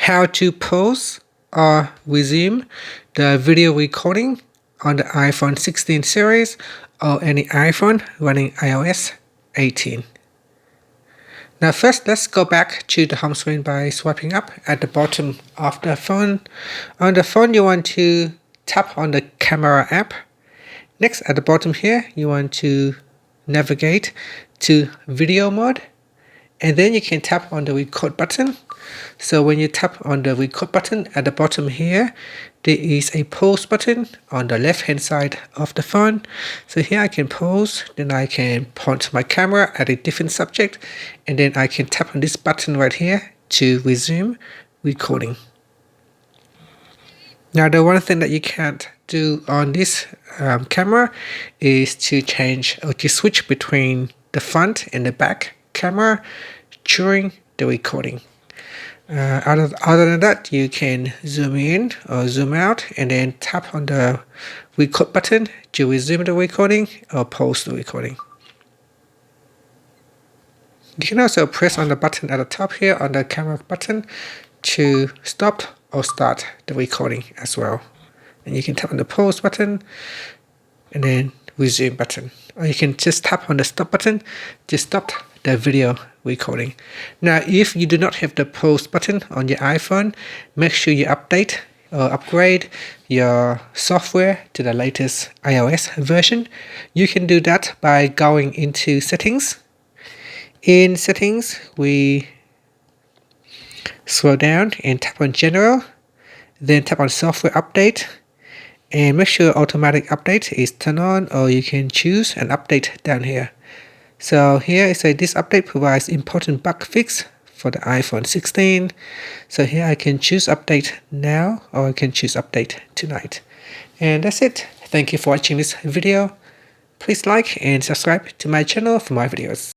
how to pause or resume the video recording on the iPhone 16 series or any iPhone running iOS 18. Now first, let's go back to the home screen by swiping up at the bottom of the phone. On the phone, you want to tap on the camera app. Next, at the bottom here, you want to navigate to video mode, and then you can tap on the record button. So when you tap on the record button at the bottom here, there is a pause button on the left hand side of the phone. So here I can pause, then I can point my camera at a different subject, and then I can tap on this button right here to resume recording. Now the one thing that you can't do on this camera is to change or to switch between the front and the back camera during the recording. Other than that, you can zoom in or zoom out and then tap on the record button to resume the recording or pause the recording. You can also press on the button at the top here on the camera button to stop or start the recording as well. And you can tap on the pause button and then resume button. Or you can just tap on the stop button to stop the video recording. Now, if you do not have the pause button on your iPhone, make sure you update or upgrade your software to the latest iOS version. You can do that by going into settings. In settings, we scroll down and tap on general, then tap on software update, and make sure automatic update is turned on, or you can choose an update down here. So here it says this update provides important bug fix for the iPhone 16. So here I can choose update now, or I can choose update tonight. And that's it. Thank you for watching this video. Please like and subscribe to my channel for more videos.